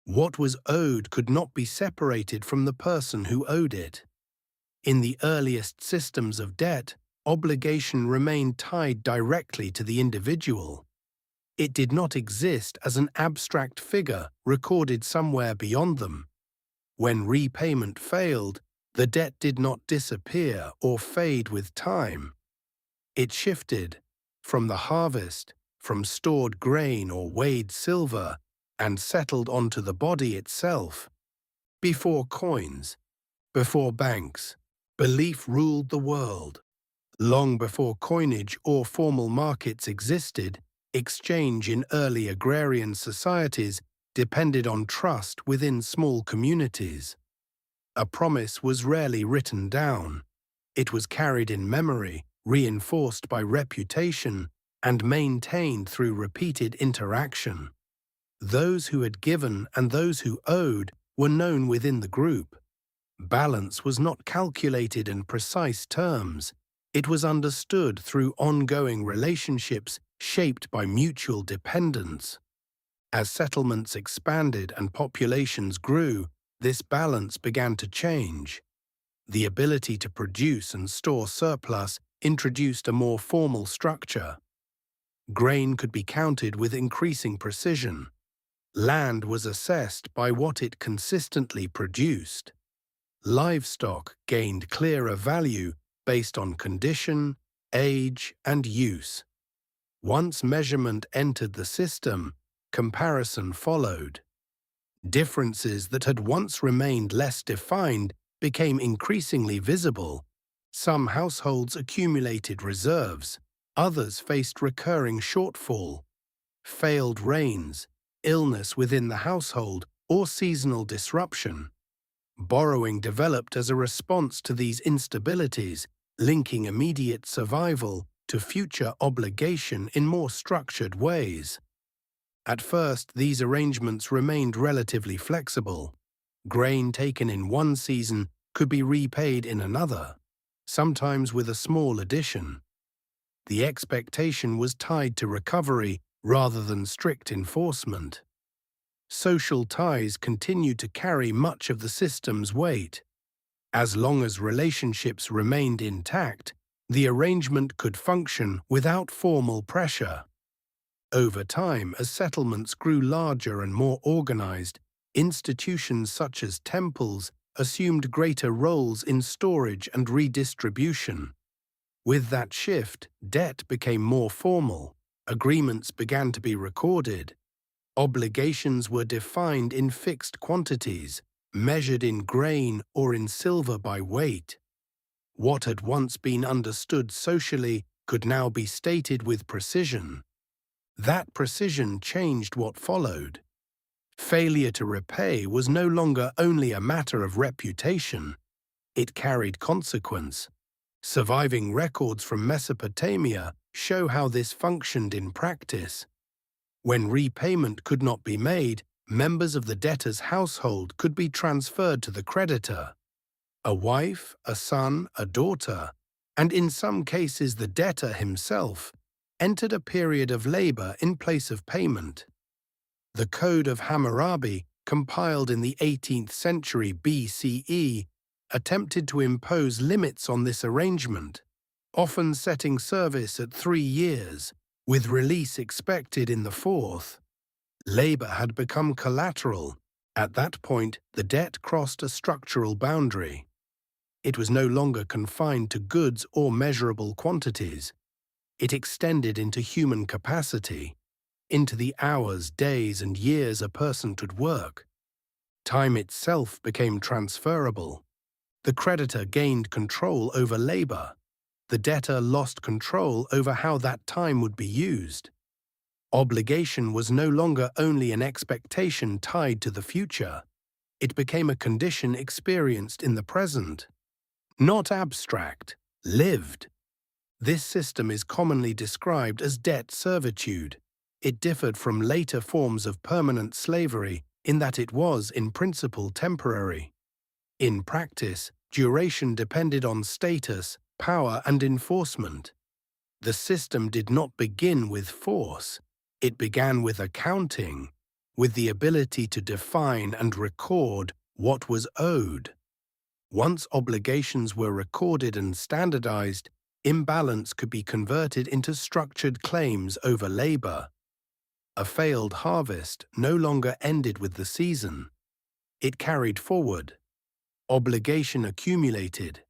What was owed could not be separated from the person who owed it. In the earliest systems of debt, obligation remained tied directly to the individual. It did not exist as an abstract figure recorded somewhere beyond them. When repayment failed, the debt did not disappear or fade with time. It shifted from the harvest, from stored grain or weighed silver, and settled onto the body itself. Before coins, before banks, belief ruled the world. Long before coinage or formal markets existed, exchange in early agrarian societies depended on trust within small communities. A promise was rarely written down. It was carried in memory, reinforced by reputation, and maintained through repeated interaction. Those who had given and those who owed were known within the group. Balance was not calculated in precise terms. It was understood through ongoing relationships shaped by mutual dependence. As settlements expanded and populations grew, this balance began to change. The ability to produce and store surplus introduced a more formal structure. Grain could be counted with increasing precision. Land was assessed by what it consistently produced. Livestock gained clearer value based on condition, age, and use. Once measurement entered the system, comparison followed. Differences that had once remained less defined became increasingly visible. Some households accumulated reserves, others faced recurring shortfall. Failed rains, illness within the household, or seasonal disruption. Borrowing developed as a response to these instabilities, linking immediate survival to future obligation in more structured ways. At first, these arrangements remained relatively flexible. Grain taken in one season could be repaid in another, sometimes with a small addition. The expectation was tied to recovery rather than strict enforcement. Social ties continued to carry much of the system's weight. As long as relationships remained intact, the arrangement could function without formal pressure. Over time, as settlements grew larger and more organized, institutions such as temples assumed greater roles in storage and redistribution. With that shift, debt became more formal, agreements began to be recorded, obligations were defined in fixed quantities, measured in grain or in silver by weight. What had once been understood socially could now be stated with precision. That precision changed what followed. Failure to repay was no longer only a matter of reputation. It carried consequence. Surviving records from Mesopotamia show how this functioned in practice. When repayment could not be made, members of the debtor's household could be transferred to the creditor. A wife, a son, a daughter, and in some cases the debtor himself, entered a period of labor in place of payment. The Code of Hammurabi, compiled in the 18th century BCE, attempted to impose limits on this arrangement, often setting service at 3 years, with release expected in the 4th. Labor had become collateral. At that point, the debt crossed a structural boundary. It was no longer confined to goods or measurable quantities. It extended into human capacity, into the hours, days, and years a person could work. Time itself became transferable. The creditor gained control over labor. The debtor lost control over how that time would be used. Obligation was no longer only an expectation tied to the future. It became a condition experienced in the present. Not abstract, lived. This system is commonly described as debt servitude. It differed from later forms of permanent slavery in that it was, in principle, temporary. In practice, duration depended on status, power, and enforcement. The system did not begin with force. It began with accounting, with the ability to define and record what was owed. Once obligations were recorded and standardized, imbalance could be converted into structured claims over labor. A failed harvest no longer ended with the season. It carried forward. Obligation accumulated.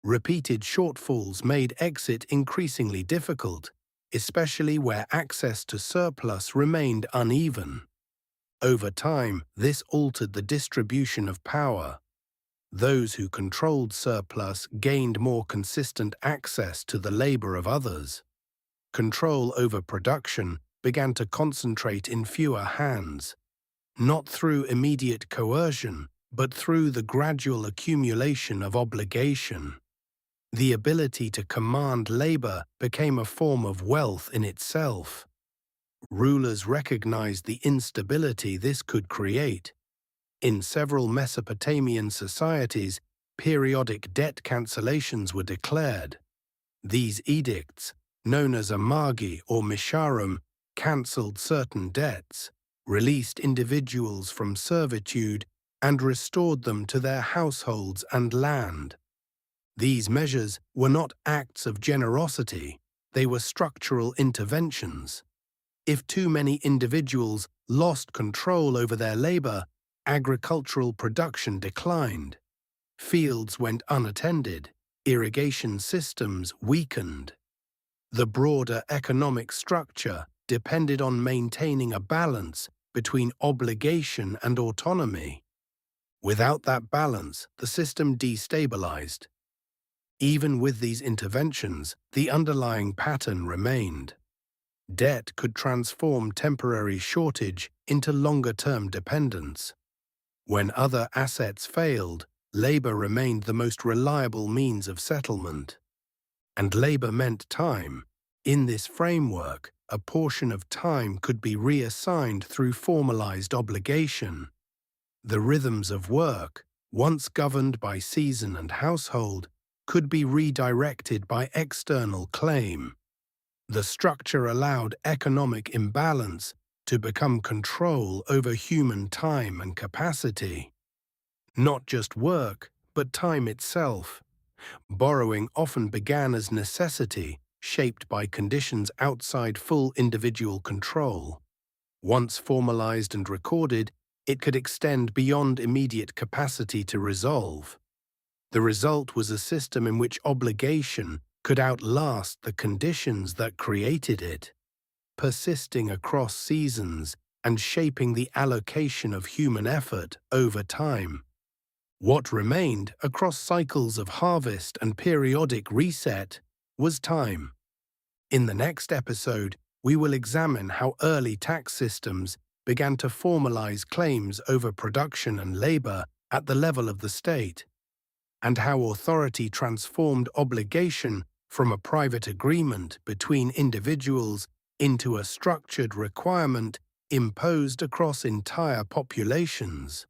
Repeated shortfalls made exit increasingly difficult, especially where access to surplus remained uneven. Over time, this altered the distribution of power. Those who controlled surplus gained more consistent access to the labor of others. Control over production began to concentrate in fewer hands, not through immediate coercion, but through the gradual accumulation of obligation. The ability to command labor became a form of wealth in itself. Rulers recognized the instability this could create. In several Mesopotamian societies, periodic debt cancellations were declared. These edicts, known as amagi or misharum, cancelled certain debts, released individuals from servitude, and restored them to their households and land. These measures were not acts of generosity, they were structural interventions. If too many individuals lost control over their labor, agricultural production declined. Fields went unattended, irrigation systems weakened. The broader economic structure depended on maintaining a balance between obligation and autonomy. Without that balance, the system destabilized. Even with these interventions, the underlying pattern remained. Debt could transform temporary shortage into longer-term dependence. When other assets failed, labor remained the most reliable means of settlement. And labor meant time. In this framework, a portion of time could be reassigned through formalized obligation. The rhythms of work, once governed by season and household, could be redirected by external claim. The structure allowed economic imbalance to become control over human time and capacity. Not just work, but time itself. Borrowing often began as necessity, shaped by conditions outside full individual control. Once formalized and recorded, it could extend beyond immediate capacity to resolve. The result was a system in which obligation could outlast the conditions that created it, persisting across seasons and shaping the allocation of human effort over time. What remained across cycles of harvest and periodic reset was time. In the next episode, we will examine how early tax systems began to formalize claims over production and labor at the level of the state, and how authority transformed obligation from a private agreement between individuals into a structured requirement imposed across entire populations.